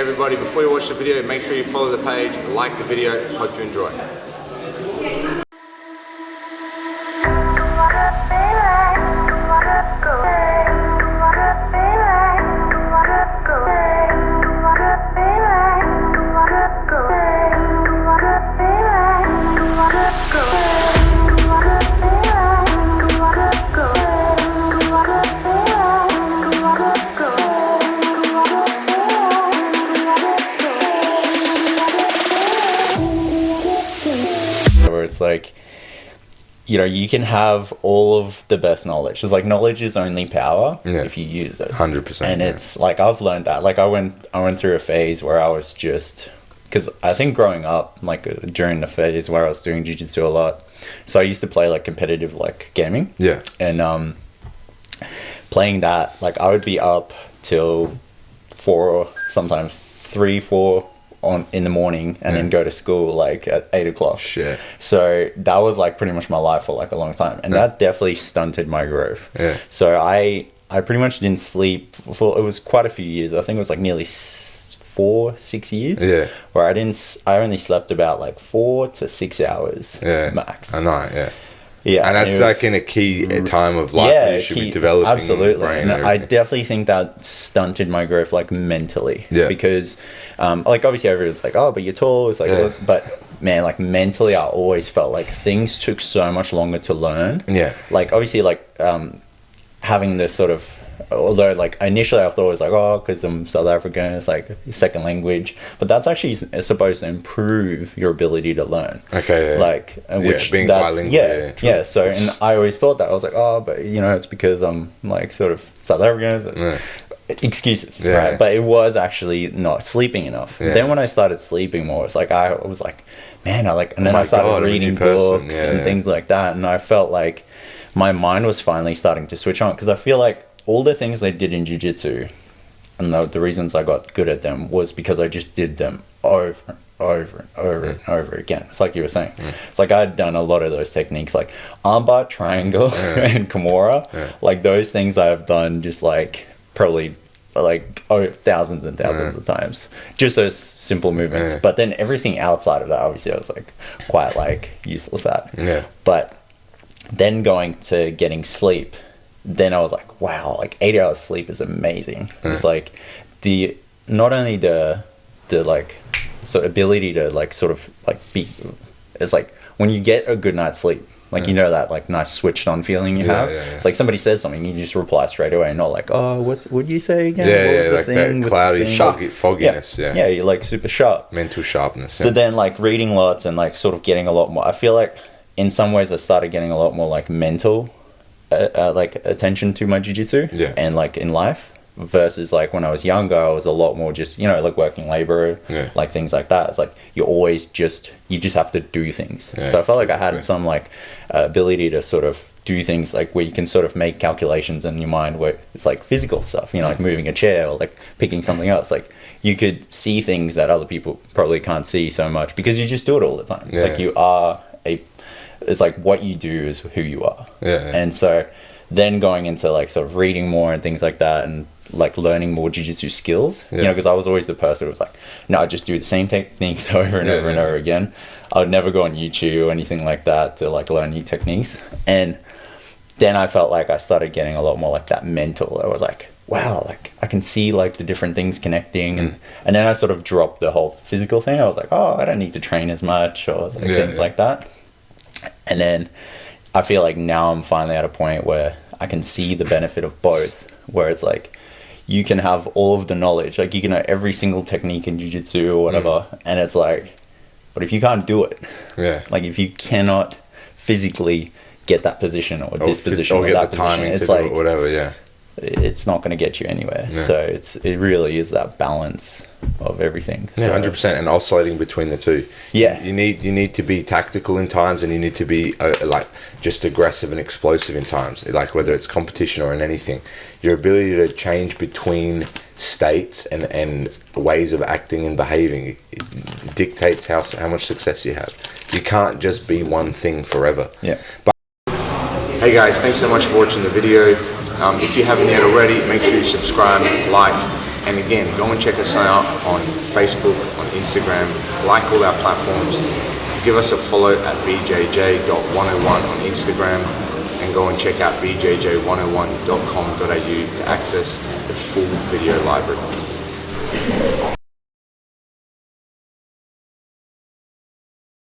everybody, before you watch the video, make sure you follow the page, like the video. Hope you enjoy. It's like, you know, you can have all of the best knowledge. It's like knowledge is only power if you use it. 100%. And it's like, I've learned that. Like I went through a phase where I was just, because I think growing up, like during the phase where I was doing jiu-jitsu a lot, so I used to play like competitive like gaming. Yeah. And playing that, like I would be up till 4, sometimes 3, 4 in the morning, and then go to school like at 8 o'clock. Shit. So that was like pretty much my life for like a long time, and that definitely stunted my growth. Yeah. So I pretty much didn't sleep for, it was quite a few years. I think it was like nearly 4-6 years. Yeah. Where I only slept about like 4 to 6 hours. Max. A night. Yeah. Yeah, and that's like in a key time of life where you should be developing absolutely. your brain. And I definitely think that stunted my growth, like mentally. Yeah. Because, like obviously everyone's like, oh, but you're tall. It's like, but man, like mentally, I always felt like things took so much longer to learn. Yeah. Like obviously, like having this sort of, although like initially I thought it was like, oh, because I'm South African, it's like second language, but that's actually supposed to improve your ability to learn. Okay. Yeah. Like which being that's bilingual. Yeah. So and I always thought that I was like, oh, but you know, it's because I'm like sort of South African. Excuses, right? But it was actually not sleeping enough. Then when I started sleeping more, it's like I was like, man, and then I started reading books and things like that, and I felt like my mind was finally starting to switch on, because I feel like all the things I did in jiu-jitsu and the reasons I got good at them was because I just did them over and over again. It's like you were saying. It's like I'd done a lot of those techniques, like armbar, triangle, and Kimura. Like those things I have done just like probably like thousands and thousands of times. Just those simple movements. But then everything outside of that, obviously I was like quite like useless at. But then going to getting sleep, then I was like, wow, like 8 hours sleep is amazing. It's like not only the like ability to like sort of like be, it's like when you get a good night's sleep, like you know that like nice switched on feeling you have. It's like somebody says something, you just reply straight away, and not like, oh, what'd you say again? What was the like thing that cloudy fogginess. Yeah, you're like super sharp. Mental sharpness. So then like reading lots and like sort of getting a lot more, I feel like in some ways I started getting a lot more like mental like attention to my jiu-jitsu and like in life, versus like when I was younger I was a lot more just, you know, like working labor, like things like that. It's like you just have to do things. So I felt like I had some like ability to sort of do things like where you can sort of make calculations in your mind where it's like physical stuff, you know, like moving a chair or like picking something else. Like you could see things that other people probably can't see so much because you just do it all the time. It's like you are it's like what you do is who you are. And so then going into like sort of reading more and things like that, and like learning more jiu-jitsu skills, you know, because I was always the person who was like, no, I just do the same techniques over and over and over again. I would never go on YouTube or anything like that to like learn new techniques. And then I felt like I started getting a lot more like that mental. I was like, wow, like I can see like the different things connecting. And then I sort of dropped the whole physical thing. I was like, oh, I don't need to train as much or like things like that. And then I feel like now I'm finally at a point where I can see the benefit of both, where it's like you can have all of the knowledge, like you can know every single technique in jiu-jitsu or whatever, and it's like, but if you can't do it, like if you cannot physically get that position or this position or that position, it's like whatever, it's not going to get you anywhere. So it really is that balance of everything. So 100%, and oscillating between the two. You need to be tactical in times, and you need to be like just aggressive and explosive in times, like whether it's competition or in anything. Your ability to change between states and ways of acting and behaving, it dictates how much success you have. You can't just be one thing forever. But hey guys, thanks so much for watching the video. If you haven't yet already, make sure you subscribe, like, And again, go and check us out on Facebook, on Instagram, like all our platforms. Give us a follow at bjj.101 on Instagram, and go and check out bjj101.com.au to access the full video library.